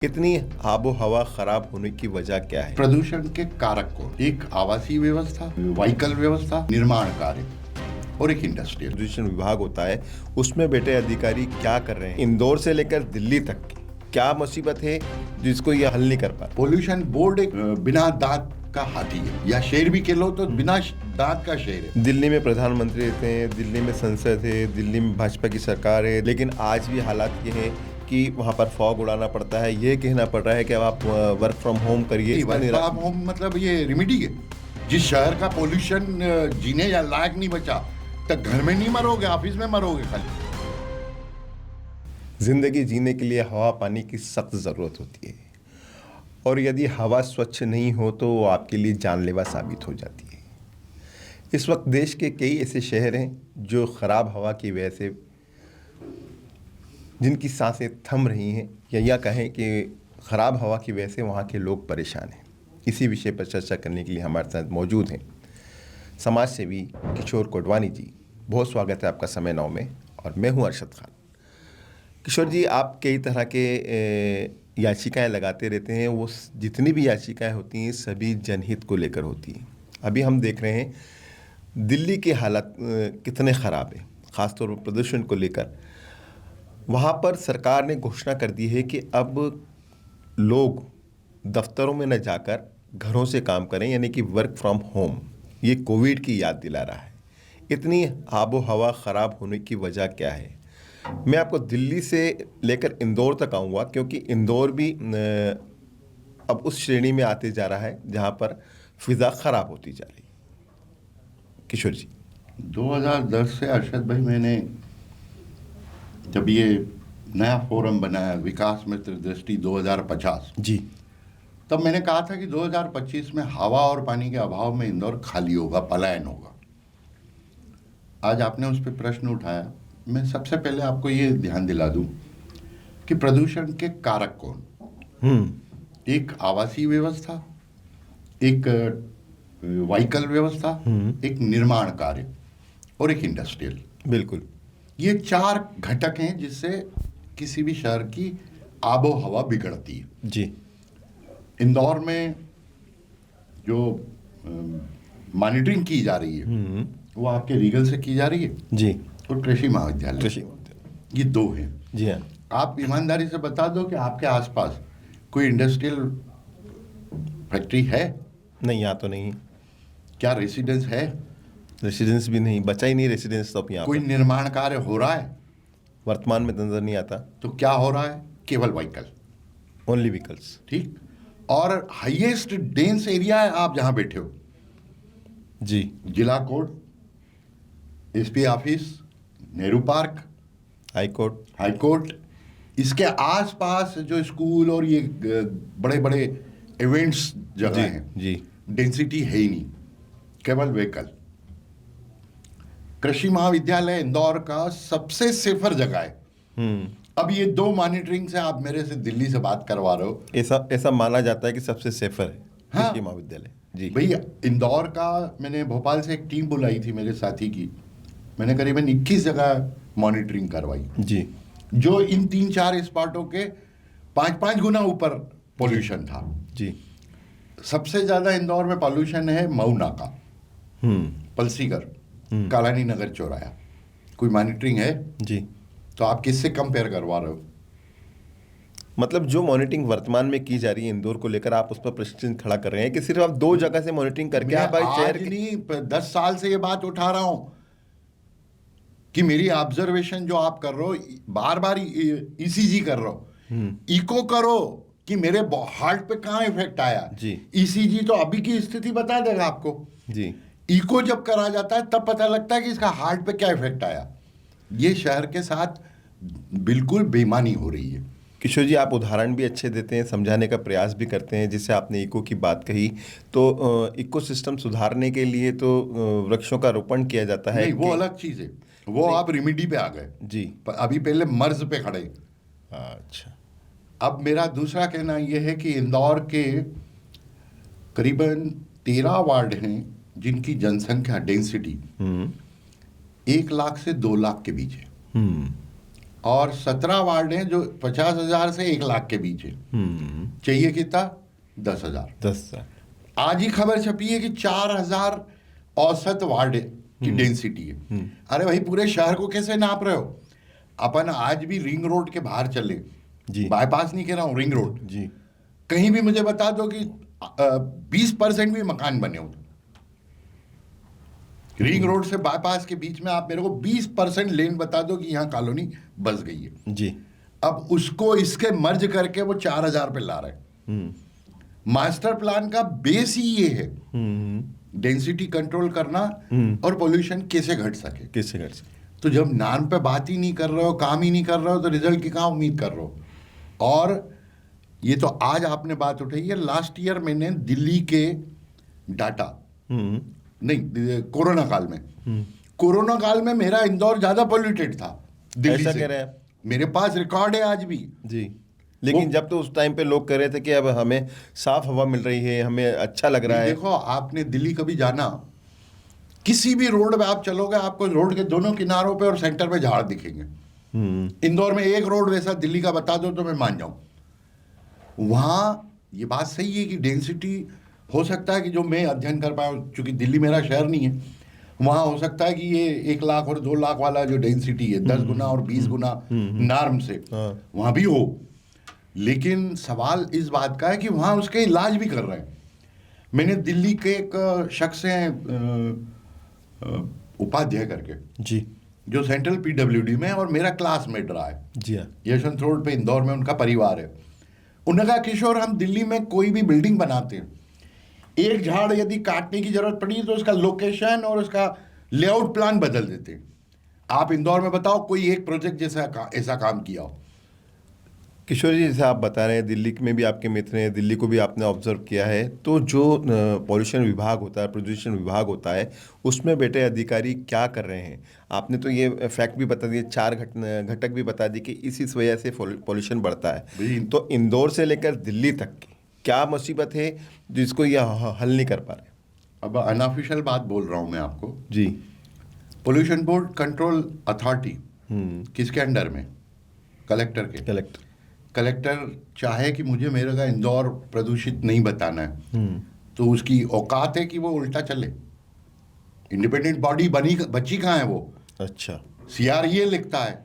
इतनी आबो हवा खराब होने की वजह क्या है? प्रदूषण के कारक को एक आवासीय व्यवस्था, व्हीकल व्यवस्था, निर्माण कार्य और एक इंडस्ट्रियल। प्रदूषण विभाग होता है, उसमें बैठे अधिकारी क्या कर रहे हैं? इंदौर से लेकर दिल्ली तक की क्या मुसीबत है जिसको ये हल नहीं कर पा? पोल्यूशन बोर्ड एक बिना दांत का हाथी है, या शेर भी कह लो तो बिना दांत का शेर है। दिल्ली में प्रधानमंत्री रहते हैं, दिल्ली में संसद है, दिल्ली में भाजपा की सरकार है, लेकिन आज भी हालात ये हैं कि वहाँ पर फॉग उड़ाना पड़ता है। ये कहना पड़ रहा है कि अब आप वर्क फ्रॉम होम करिए। वर्क फ्रॉम होम मतलब ये रेमेडी है। जिस शहर का पोल्यूशन जीने या लायक नहीं बचा, तक घर में नहीं मरोगे, ऑफिस में मरोगे खाली। जिंदगी जीने के लिए हवा पानी की सख्त ज़रूरत होती है, और यदि हवा स्वच्छ नहीं हो तो वो आपके लिए जानलेवा साबित हो जाती है। इस वक्त देश के कई ऐसे शहर हैं जो ख़राब हवा की वजह से जिनकी सांसें थम रही हैं, या कहें कि ख़राब हवा की वजह से वहाँ के लोग परेशान हैं। इसी विषय पर चर्चा करने के लिए हमारे साथ मौजूद हैं समाज सेवी किशोर कोटवानी जी। बहुत स्वागत है आपका समय 9 में, और मैं हूँ अरशद खान। किशोर जी, आप कई तरह के याचिकाएं लगाते रहते हैं। वो जितनी भी याचिकाएं होती हैं सभी जनहित को लेकर होती हैं। अभी हम देख रहे हैं दिल्ली के हालात कितने ख़राब हैं, ख़ासतौर पर प्रदूषण को लेकर। वहाँ पर सरकार ने घोषणा कर दी है कि अब लोग दफ्तरों में न जाकर घरों से काम करें, यानी कि वर्क फ्रॉम होम। ये कोविड की याद दिला रहा है। इतनी आबो हवा ख़राब होने की वजह क्या है? मैं आपको दिल्ली से लेकर इंदौर तक आऊँगा, क्योंकि इंदौर भी अब उस श्रेणी में आते जा रहा है जहाँ पर फ़िज़ा ख़राब होती जा रही है। किशोर जी, 2010 से अरशद भाई, मैंने जब ये नया फोरम बनाया विकास मित्र दृष्टि 2050 जी, तब मैंने कहा था कि 2025 में हवा और पानी के अभाव में इंदौर खाली होगा, पलायन होगा। आज आपने उस पर प्रश्न उठाया। मैं सबसे पहले आपको ये ध्यान दिला दूं कि प्रदूषण के कारक कौन। एक आवासीय व्यवस्था, एक व्हीकल व्यवस्था, एक निर्माण कार्य और एक इंडस्ट्रियल। बिल्कुल। ये 4 घटक हैं जिससे किसी भी शहर की आबो हवा बिगड़ती है। जी, इंदौर में जो मॉनिटरिंग की जा रही है वो आपके रीगल से की जा रही है जी, और कृषि महाविद्यालय, ये 2 हैं। जी हाँ। आप ईमानदारी से बता दो कि आपके आसपास कोई इंडस्ट्रियल फैक्ट्री है? नहीं, यहाँ तो नहीं। क्या रेसिडेंस है? रेसिडेंस भी नहीं, बचा ही नहीं रेसिडेंस तो अब यहाँ कोई पर निर्माण कार्य हो रहा है? वर्तमान में नजर नहीं आता। तो क्या हो रहा है? केवल व्हीकल, ओनली व्हीकल्स। ठीक। और हाईएस्ट डेंस एरिया है आप जहां बैठे हो, जी, जिला court, SP office, Nehru park, high court. High court, इसके आसपास जो स्कूल और ये बड़े बड़े इवेंट्स जगह हैं, जी, डेंसिटी है ही नहीं, केवल व्हीकल। कृषि महाविद्यालय इंदौर का सबसे सेफर जगह है। अब ये 2 मॉनिटरिंग से आप मेरे से दिल्ली से बात करवा रहे हो। ऐसा माना जाता है कि सबसे सेफर है हाँ। कृषि महाविद्यालय। जी भैया, इंदौर का मैंने भोपाल से एक टीम बुलाई थी मेरे साथी की। मैंने करीबन 21 जगह मॉनिटरिंग करवाई, जी, जो इन 3-4 स्पॉटों के 5-5 गुना ऊपर पोल्यूशन था। जी। सबसे ज्यादा इंदौर में पोल्यूशन है मऊ नाका, पलसीगर, कालानी नगर चौराया। कोई मॉनिटरिंग है? जी, तो आप किससे कंपेयर करवा रहे हो? मतलब जो मॉनिटरिंग वर्तमान में की जा रही है इंदौर को लेकर, आप उस पर प्रश्न खड़ा कर रहे हैं कि सिर्फ आप 2 जगह से मॉनिटरिंग करके आप शहर आज नहीं, 10 साल से ये बात उठा रहा हूं कि मेरी ऑब्जर्वेशन जो आप कर रहे हो, बार बार ईसीजी कर रहे हो, इको करो कि मेरे हार्ट पे कहाँ इफेक्ट आया। जी। ईसीजी तो अभी की स्थिति बता देगा आपको। जी, इको जब करा जाता है तब पता लगता है कि इसका हार्ट पे क्या इफेक्ट आया। ये शहर के साथ बिल्कुल बेईमानी हो रही है। किशोर जी, आप उदाहरण भी अच्छे देते हैं, समझाने का प्रयास भी करते हैं। जिससे आपने इको की बात कही, तो इको सिस्टम सुधारने के लिए तो वृक्षों का रोपण किया जाता है। नहीं, वो अलग चीज है। वो आप रेमेडी पे आ गए जी। अभी पहले मर्ज पे खड़े। अच्छा। अब मेरा दूसरा कहना यह है कि इंदौर के करीबन 13 वार्ड हैं जिनकी जनसंख्या डेंसिटी 1 लाख से 2 लाख के बीच है। और 17 वार्ड हैं जो 50,000 से 1 लाख के बीच है। चाहिए कितना? 10,000। 10,000। आज ही खबर छपी है कि 4,000 औसत वार्ड की डेंसिटी है। अरे भाई, पूरे शहर को कैसे नाप रहे हो? अपन आज भी रिंग रोड के बाहर चले जी, बाईपास नहीं कह रहा हूँ, रिंग रोड, जी, कहीं भी मुझे बता दो कि 20% भी मकान बने हो रिंग रोड से बाईपास के बीच में, आप मेरे को 20% लेन बता दो कि यहाँ कॉलोनी बस गई है। जी। अब उसको इसके मर्ज करके वो 4,000 पे ला रहे हैं। मास्टर प्लान का बेस ही ये है, डेंसिटी कंट्रोल करना और पोल्यूशन कैसे घट सके। कैसे कर सकते? तो जब नाम पे बात ही नहीं कर रहे हो, काम ही नहीं कर रहे हो, तो रिजल्ट की कहाँ उम्मीद कर रहे हो? और ये तो आज आपने बात उठाई है, लास्ट ईयर मैंने दिल्ली के डाटा, नहीं, कोरोना काल में, कोरोना काल में मेरा इंदौर ज्यादा पोल्यूटेड था दिल्ली ऐसा से। कह रहे हैं? मेरे पास रिकॉर्ड है आज भी। जी, लेकिन जब तो उस टाइम पे लोग कह रहे थे कि अब हमें साफ हवा मिल रही है, हमें अच्छा लग रहा है। देखो, आपने दिल्ली कभी जाना, किसी भी रोड पे आप चलोगे, आपको रोड के दोनों किनारों पे और सेंटर पे झाड़ दिखेंगे। इंदौर में एक रोड वैसा दिल्ली का बता दो तो मैं मान जाऊं। वहां ये बात सही है कि डेंसिटी हो सकता है कि जो मैं अध्ययन कर पाया हूं, चूंकि दिल्ली मेरा शहर नहीं है, वहां हो सकता है कि ये 1 लाख और 2 लाख वाला जो डेंसिटी है 10 गुना और 20 गुना नॉर्म से वहां भी हो। लेकिन सवाल इस बात का है कि वहां उसके इलाज भी कर रहे हैं। मैंने दिल्ली के एक शख्स हैं, उपाध्याय करके, जी, जो सेंट्रल पीडब्ल्यूडी में, और मेरा क्लासमेट रहा है। जी हाँ, यशवंत रोड पे इंदौर में उनका परिवार है। उन्होंने कहा, किशोर, हम दिल्ली में कोई भी बिल्डिंग बनाते हैं, एक झाड़ यदि काटने की जरूरत पड़ी तो उसका लोकेशन और उसका लेआउट प्लान बदल देते हैं। आप इंदौर में बताओ कोई एक प्रोजेक्ट जैसा ऐसा काम किया हो? किशोर जी, जैसे आप बता रहे हैं, दिल्ली में भी आपके मित्र हैं, दिल्ली को भी आपने ऑब्जर्व किया है, तो जो पॉल्यूशन विभाग होता है, प्रदूषण विभाग होता है, उसमें बैठे अधिकारी क्या कर रहे हैं? आपने तो ये फैक्ट भी बता दिए, 4 घटक भी बता दिए कि इस वजह से पॉल्यूशन बढ़ता है। तो इंदौर से लेकर दिल्ली तक की क्या मुसीबत है जिसको ये हल नहीं कर पा रहे? अब अनऑफिशियल बात बोल रहा हूं मैं आपको जी। पोल्यूशन बोर्ड कंट्रोल अथॉरिटी किसके अंडर में? कलेक्टर के। कलेक्टर चाहे कि मुझे मेरे का इंदौर प्रदूषित नहीं बताना है, तो उसकी औकात है कि वो उल्टा चले। इंडिपेंडेंट बॉडी बची कहाँ है वो? अच्छा, सीआर ये लिखता है,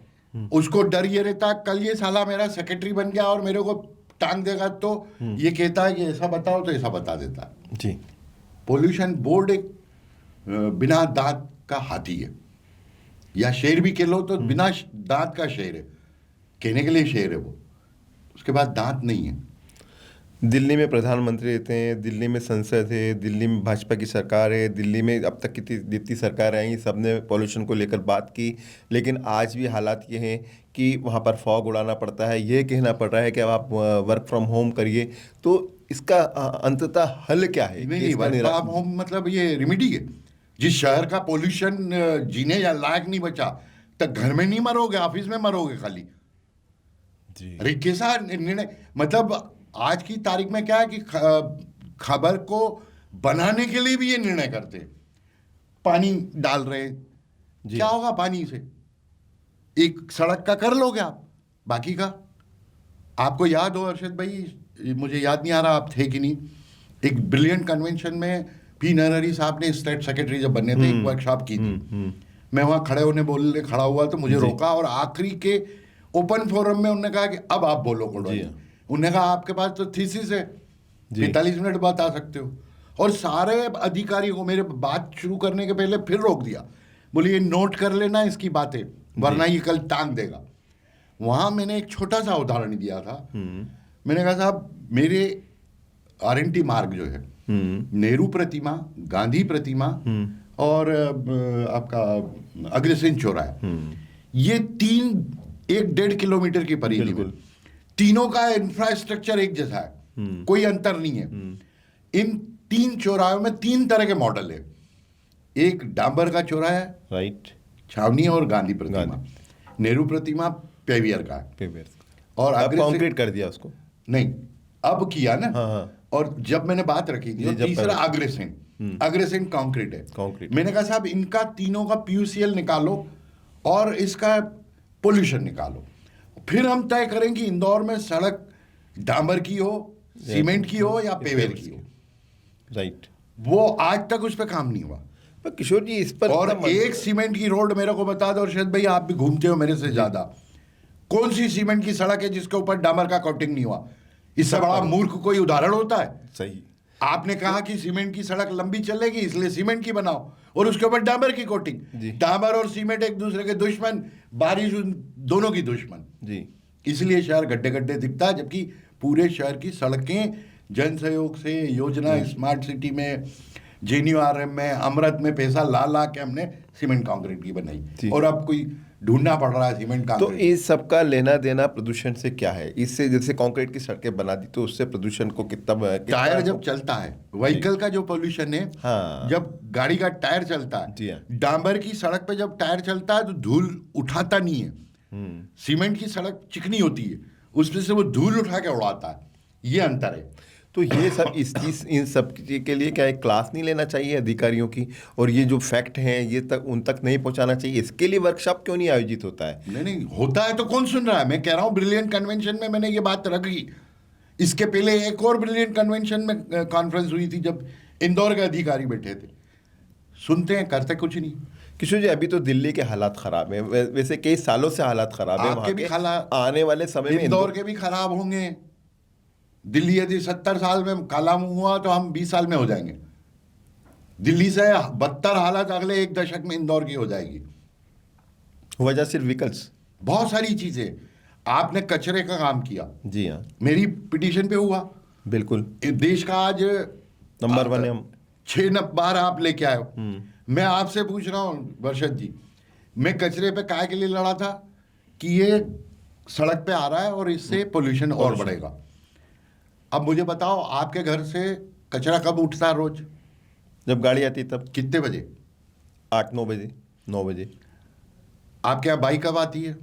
उसको डर ये रहता है कल ये साला मेरा सेक्रेटरी बन गया और मेरे को टांग देगा, तो ये कहता है कि ऐसा बताओ, तो ऐसा बता देता है। जी। पोल्यूशन बोर्ड एक बिना दांत का हाथी है, या शेर भी कह लो तो बिना दांत का शेर है, कहने के लिए शेर है वो, उसके बाद दांत नहीं है। दिल्ली में प्रधानमंत्री रहते हैं, दिल्ली में संसद है, दिल्ली में भाजपा की सरकार है, दिल्ली में अब तक जितनी सरकार आई सबने पॉल्यूशन को लेकर बात की, लेकिन आज भी हालात ये हैं कि वहाँ पर फॉग उड़ाना पड़ता है, ये कहना पड़ रहा है कि अब आप वर्क फ्रॉम होम करिए। तो इसका अंततः हल क्या है? नहीं, वर्क फ्रॉम होम मतलब ये रेमेडी है। जिस शहर का पोल्यूशन जीने या लायक नहीं बचा, तक घर में नहीं मरोगे, ऑफिस में मरोगे खाली। अरे कैसा निर्णय! मतलब आज की तारीख में क्या है कि खबर को बनाने के लिए भी ये निर्णय करते हैं, पानी डाल रहे, क्या होगा पानी से? एक सड़क का कर लोगे आप, बाकी का आपको याद हो अरशद भाई, मुझे याद नहीं आ रहा आप थे कि नहीं, एक ब्रिलियंट कन्वेंशन में पी नरहरी साहब ने स्टेट सेक्रेटरी जब बनने थे, एक वर्कशॉप की थी। मैं वहां खड़े होने बोलने खड़ा हुआ तो मुझे रोका, और आखिरी के ओपन फोरम में उन्होंने कहा कि अब आप बोलो कोडवानी। उन्होंने कहा आपके पास तो थीसिस है, 45 मिनट बता सकते हो। और सारे अधिकारियों को मेरे बात शुरू करने के पहले फिर रोक दिया, बोले ये नोट कर लेना इसकी बातें, वरना ये कल टांग देगा। वहां मैंने एक छोटा सा उदाहरण दिया था। मैंने कहा साहब, मेरे RNT मार्ग जो है, नेहरू प्रतिमा, गांधी प्रतिमा और आपका अग्रसेन चौराहा, ये 1.5 किलोमीटर की परिधि में, तीनों का इंफ्रास्ट्रक्चर एक जैसा है, कोई अंतर नहीं है। इन 3 चौराहों में 3 तरह के मॉडल है। एक डांबर का चौराहा है, राइट, छावनी और गांधी प्रतिमा। नेहरू प्रतिमा पेवियर का है, और कंक्रीट कर दिया उसको, नहीं अब किया ना। और जब मैंने बात रखी थी, और तीसरा अग्रेसेन कंक्रीट है। मैंने कहा साहब, इनका तीनों का PUCL निकालो और इसका पोल्यूशन निकालो, फिर हम तय करें कि इंदौर में सड़क डामर की हो, सीमेंट की हो या पेवर की हो। राइट। वो आज तक उस पर काम नहीं हुआ। पर किशोर जी इस पर और एक सीमेंट की रोड मेरे को बता दो, और शायद भाई आप भी घूमते हो मेरे से ज्यादा, कौन सी सीमेंट की सड़क है जिसके ऊपर डामर का कोटिंग नहीं हुआ? इससे बड़ा मूर्ख कोई उदाहरण होता है? सही। आपने कहा कि सीमेंट की सड़क लंबी चलेगी इसलिए सीमेंट की बनाओ, और उसके ऊपर डामर की कोटिंग। डामर और सीमेंट एक दूसरे के दुश्मन, बारिश दोनों की दुश्मन जी। इसलिए शहर गड्ढे गड्ढे दिखता है, जबकि पूरे शहर की सड़कें जन सहयोग से, योजना स्मार्ट सिटी में, JNURM में, अमृत में पैसा ला ला के हमने सीमेंट कंक्रीट की बनाई, और अब कोई ढूंढना पड़ रहा है सीमेंट कंक्रीट। तो इस सब का लेना देना प्रदूषण से क्या है? इससे जैसे कंक्रीट की सड़कें बना दी तो उससे प्रदूषण को कितना टायर जब चलता है, व्हीकल का जो पोल्यूशन है, हाँ, जब गाड़ी का टायर चलता है, डामर की सड़क पे जब टायर चलता है तो धूल उठाता नहीं है। सीमेंट की सड़क चिकनी होती है, उसमें से वो धूल उठा के उड़ाता है, ये अंतर है। तो ये सब इस चीज इन सब के लिए क्या एक क्लास नहीं लेना चाहिए अधिकारियों की, और ये जो फैक्ट हैं ये तक उन तक नहीं पहुंचाना चाहिए? इसके लिए वर्कशॉप क्यों नहीं आयोजित होता है? नहीं होता है तो कौन सुन रहा है? मैं कह रहा हूँ ब्रिलियंट कन्वेंशन में मैंने ये बात रखी। इसके पहले एक और ब्रिलियंट कन्वेंशन में कॉन्फ्रेंस हुई थी जब इंदौर के अधिकारी बैठे थे, सुनते हैं, करते कुछ नहीं। किशोर जी अभी तो दिल्ली के हालात खराब हैं, वैसे कई सालों से हालात खराब है, आपके भी आने वाले समय में इंदौर के भी खराब होंगे। दिल्ली यदि 70 साल में काला मुंह हुआ तो हम 20 साल में हो जाएंगे। दिल्ली से बदतर हालत अगले 1 दशक में इंदौर की हो जाएगी। वजह सिर्फ व्हीकल्स, बहुत सारी चीजें। आपने कचरे का काम किया, जी हाँ, मेरी पिटीशन पे हुआ, बिल्कुल। देश का आज नंबर 1 है हम। 6 बार आप लेके आए हो। मैं आपसे पूछ रहा हूँ वर्षद जी, मैं कचरे पे काय के लिए लड़ा था कि ये सड़क पे आ रहा है और इससे पोल्यूशन और बढ़ेगा। अब मुझे बताओ, आपके घर से कचरा कब उठता है रोज? जब गाड़ी आती तब। कितने बजे? 8-9 बजे, 9 बजे। आपके यहाँ बाई कब आती है?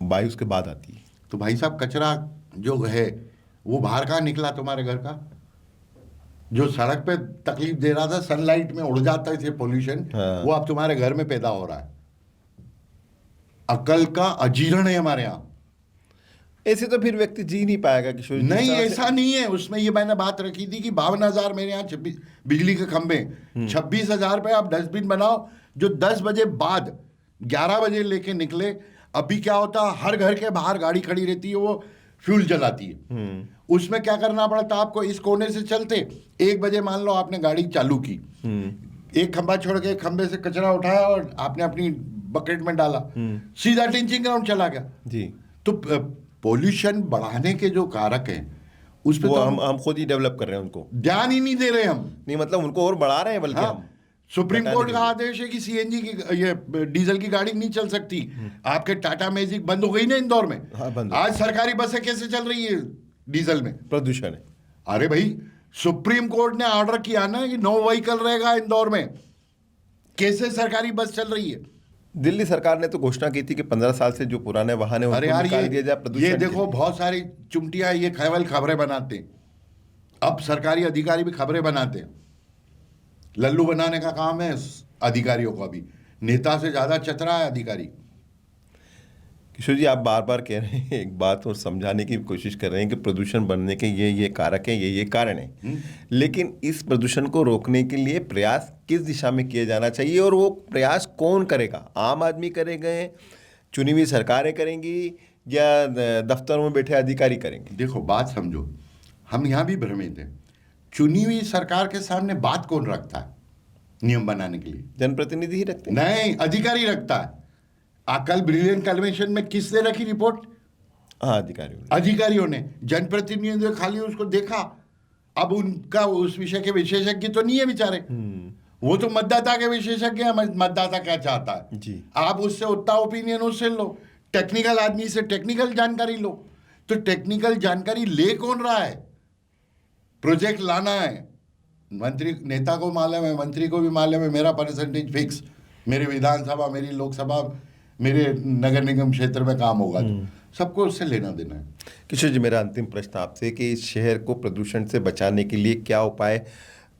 बाई उसके बाद आती है। तो भाई साहब कचरा जो है वो बाहर कहाँ निकला तुम्हारे घर का? जो सड़क पे तकलीफ दे रहा था, सनलाइट में उड़ जाता है पोल्यूशन, हाँ। वो अब तुम्हारे घर में पैदा हो रहा है। अकल का अजीर्ण है हमारे यहाँ। ऐसे तो फिर व्यक्ति जी नहीं पाएगा किशोर जी। नहीं, ऐसा नहीं है। उसमें ये मैंने बात रखी थी कि 52,000 मेरे यहाँ बिजली के खंभे, 26,000 पे आप डस्टबिन बनाओ जो 10 बजे बाद 11 बजे लेके निकले। अभी क्या होता है, हर घर के बाहर गाड़ी खड़ी रहती है, वो फ्यूल जलाती है। उसमें क्या करना पड़ता है आपको? इस कोने से चलते 1 बजे मान लो आपने गाड़ी चालू की, एक खंभा छोड़ के खंभे से कचरा उठाया और आपने अपनी बकेट में डाला, सीधा टिंचिंग ग्राउंड चला गया जी। तो पोल्यूशन बढ़ाने के जो कारक हैं उस पर तो हम खुद ही डेवलप कर रहे हैं, उनको ध्यान ही नहीं दे रहे हम। नहीं मतलब उनको और बढ़ा रहे हैं, बल्कि हम सुप्रीम कोर्ट का आदेश है कि CNG की, ये डीजल की गाड़ी नहीं चल सकती। आपके टाटा मैजिक बंद हो गई ना इंदौर में। हाँ, बंद। आज सरकारी बसें कैसे चल रही है डीजल में? प्रदूषण है। अरे भाई, सुप्रीम कोर्ट ने ऑर्डर किया ना कि नो व्हीकल रहेगा इंदौर में, कैसे सरकारी बस चल रही है? दिल्ली सरकार ने तो घोषणा की थी कि 15 साल से जो पुराने वाहन है उनको निकाल दिया जाए प्रदूषण। ये देखो, बहुत सारी चुमटियां ये केवल खबरें बनाते हैं। अब सरकारी अधिकारी भी खबरें बनाते हैं। लल्लू बनाने का काम है अधिकारियों को। अभी नेता से ज्यादा चतरा है अधिकारी। किशोर जी आप बार बार कह रहे हैं एक बात और समझाने की कोशिश कर रहे हैं कि प्रदूषण बढ़ने के ये कारक हैं, ये कारण है, लेकिन इस प्रदूषण को रोकने के लिए प्रयास किस दिशा में किया जाना चाहिए और वो प्रयास कौन करेगा? आम आदमी करेंगे, चुनी हुई सरकारें करेंगी, या दफ्तरों में बैठे अधिकारी करेंगे? देखो बात समझो, हम यहाँ भी भ्रमित हैं। चुनी हुई सरकार के सामने बात कौन रखता है नियम बनाने के लिए? जनप्रतिनिधि ही रखते हैं। नहीं, अधिकारी रखता है। कल ब्रिलियंट कन्वेंशन में किसने रखी रिपोर्ट? हाँ, अधिकारियों ने। जनप्रतिनिधियों खाली उसको देखा। अब उनका उस विषय के विशेषज्ञ तो नहीं है बेचारे, वो तो मतदाता के विशेषज्ञ है। मतदाता क्या चाहता है जी, आप उससे उतना ओपिनियन उससे लो। टेक्निकल आदमी से टेक्निकल जानकारी लो। तो टेक्निकल जानकारी ले कौन रहा है? प्रोजेक्ट लाना है, मंत्री नेता को मालूम है, मंत्री को भी मालूम है, मेरा परसेंटेज फिक्स, मेरे विधानसभा, मेरी लोकसभा, मेरे नगर निगम क्षेत्र में काम होगा, तो सबको उससे लेना देना है। किशोर जी मेरा अंतिम प्रश्न आपसे कि इस शहर को प्रदूषण से बचाने के लिए क्या उपाय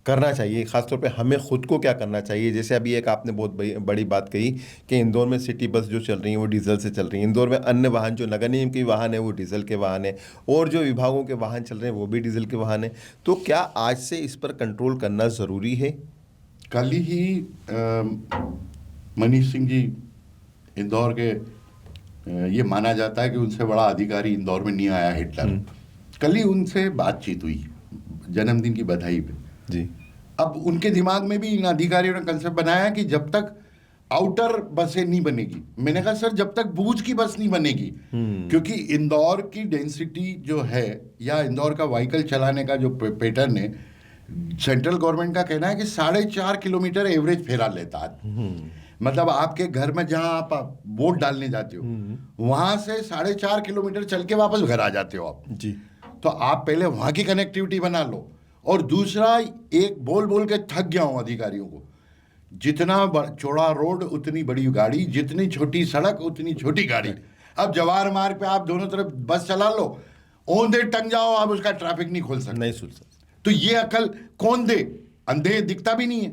करना चाहिए, खासतौर पे हमें खुद को क्या करना चाहिए? जैसे अभी एक आपने बहुत बड़ी बात कही कि इंदौर में सिटी बस जो चल रही हैं वो डीजल से चल रही हैं, इंदौर में अन्य वाहन जो नगर निगम के वाहन है वो डीजल के वाहन है, और जो विभागों के वाहन चल रहे हैं वो भी डीजल के वाहन है। तो क्या आज से इस पर कंट्रोल करना ज़रूरी है? कल ही मनीष सिंह जी इंदौर के ये माना जाता है कि उनसे बड़ा अधिकारी इंदौर में नहीं आया, हिटलर। कल ही उनसे बातचीत हुई जन्मदिन की बधाई पे जी। अब उनके दिमाग में भी इन अधिकारियों ने कंसेप्ट बनाया कि जब तक आउटर बसें नहीं बनेगी, मैंने कहा सर जब तक भूज की बस नहीं बनेगी, क्योंकि इंदौर की डेंसिटी जो है या इंदौर का व्हीकल चलाने का जो पैटर्न है, सेंट्रल गवर्नमेंट का कहना है कि 4.5 किलोमीटर एवरेज फेरा लेता है। मतलब आपके घर में जहां आप वोट डालने जाते हो वहां से 4.5 किलोमीटर चल के वापस घर आ जाते हो आप जी। तो आप पहले वहां की कनेक्टिविटी बना लो। और दूसरा, एक बोल बोल के थक गया हूं अधिकारियों को, जितना चौड़ा रोड उतनी बड़ी गाड़ी, जितनी छोटी सड़क उतनी छोटी गाड़ी। अब जवाहर मार्ग पे आप दोनों तरफ बस चला लो, औंधे टंग जाओ, आप उसका ट्रैफिक नहीं खोल सकते, नहीं सुन सकते। तो ये अकल कौन दे? अंधे दिखता भी नहीं है,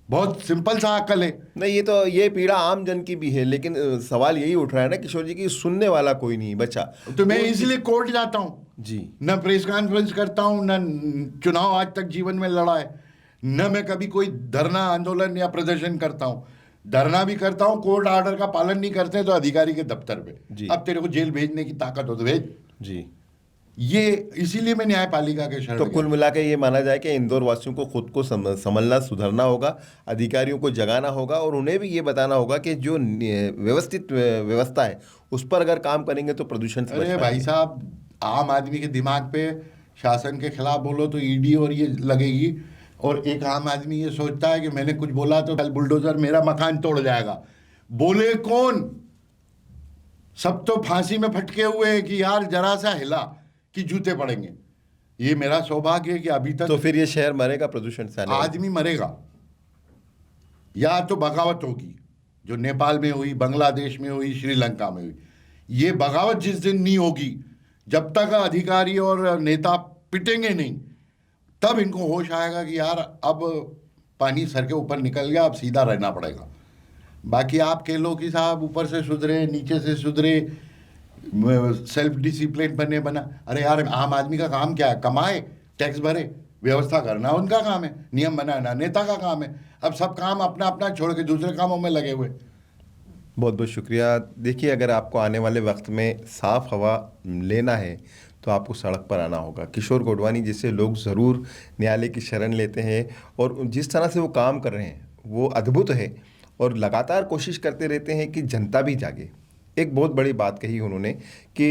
बहुत सिंपल सा अकल है। नहीं, ये पीड़ा आम जन की भी है, लेकिन सवाल यही उठ रहा है ना किशोर जी की सुनने वाला कोई नहीं बचा। तो मैं इसलिए कोर्ट जाता हूं जी, न प्रेस कॉन्फ्रेंस करता हूं, न चुनाव आज तक जीवन में लड़ा है, न मैं कभी कोई धरना आंदोलन या प्रदर्शन करता हूं। धरना भी करता हूं, कोर्ट ऑर्डर का पालन नहीं करते तो अधिकारी के दफ्तर पे, अब तेरे को जेल भेजने की ताकत हो तो भेज जी। ये इसीलिए मैं न्यायपालिका के शरण तो गया। कुल मिला के ये माना जाए कि इंदौर वासियों को खुद को संभलना सुधरना होगा, अधिकारियों को जगाना होगा, और उन्हें भी ये बताना होगा कि जो व्यवस्थित व्यवस्था है उस पर अगर काम करेंगे तो प्रदूषण से बच अरे भाई पाएंगे। साहब, आम आदमी के दिमाग पे शासन के खिलाफ बोलो तो ईडी और ये लगेगी, और एक आम आदमी ये सोचता है कि मैंने कुछ बोला तो कल बुलडोजर मेरा मकान तोड़ जाएगा। बोले कौन? सब तो फांसी में फटके हुए हैं कि यार जरा सा हिला कि जूते पड़ेंगे। ये मेरा सौभाग्य है कि अभी तक तो फिर ये शहर मरेगा प्रदूषण से, आदमी मरेगा या तो बगावत होगी, जो नेपाल में हुई, बांग्लादेश में हुई, श्रीलंका में हुई। ये बगावत जिस दिन नहीं होगी, जब तक अधिकारी और नेता पिटेंगे नहीं, तब इनको होश आएगा कि यार अब पानी सर के ऊपर निकल गया, अब सीधा रहना पड़ेगा। बाकी आप कह लो कि साहब ऊपर से सुधरे, नीचे से सुधरे, सेल्फ डिसिप्लिन बना। अरे यार, आम आदमी का काम क्या है? कमाए, टैक्स भरे, व्यवस्था करना उनका काम है, नियम बनाना नेता का काम है। अब सब काम अपना अपना छोड़ के दूसरे कामों में लगे हुए। बहुत बहुत शुक्रिया। देखिए, अगर आपको आने वाले वक्त में साफ़ हवा लेना है तो आपको सड़क पर आना होगा। किशोर गोडवानी जैसे लोग ज़रूर न्यायालय की शरण लेते हैं, और जिस तरह से वो काम कर रहे हैं वो अद्भुत है, और लगातार कोशिश करते रहते हैं कि जनता भी जागे। एक बहुत बड़ी बात कही उन्होंने कि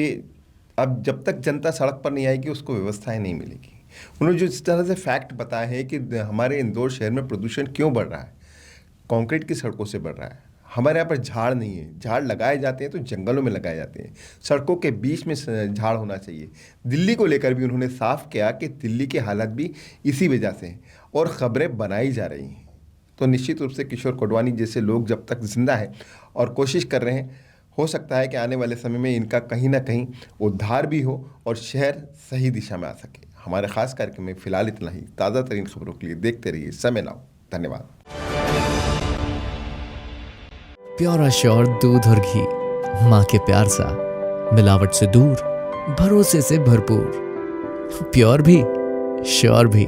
अब जब तक जनता सड़क पर नहीं आएगी उसको व्यवस्थाएं नहीं मिलेगी। उन्होंने जो इस तरह से फैक्ट बताया है कि हमारे इंदौर शहर में प्रदूषण क्यों बढ़ रहा है, कंक्रीट की सड़कों से बढ़ रहा है। हमारे यहाँ पर झाड़ नहीं है, झाड़ लगाए जाते हैं तो जंगलों में लगाए जाते हैं, सड़कों के बीच में झाड़ होना चाहिए। दिल्ली को लेकर भी उन्होंने साफ किया कि दिल्ली की हालत भी इसी वजह से है, और ख़बरें बनाई जा रही हैं। तो निश्चित रूप से किशोर गोडवानी जैसे लोग जब तक जिंदा हैं और कोशिश कर रहे हैं, हो सकता है कि आने वाले समय में इनका कहीं ना कहीं उद्धार भी हो और शहर सही दिशा में आ सके। हमारे खास कार्यक्रम में फिलहाल इतना ही। ताज़ा तरीन खबरों के लिए देखते रहिए समय नाउ। धन्यवाद। प्योर श्योर दूध और घी, माँ के प्यार सा, मिलावट से दूर, भरोसे से भरपूर, प्योर भी श्योर भी।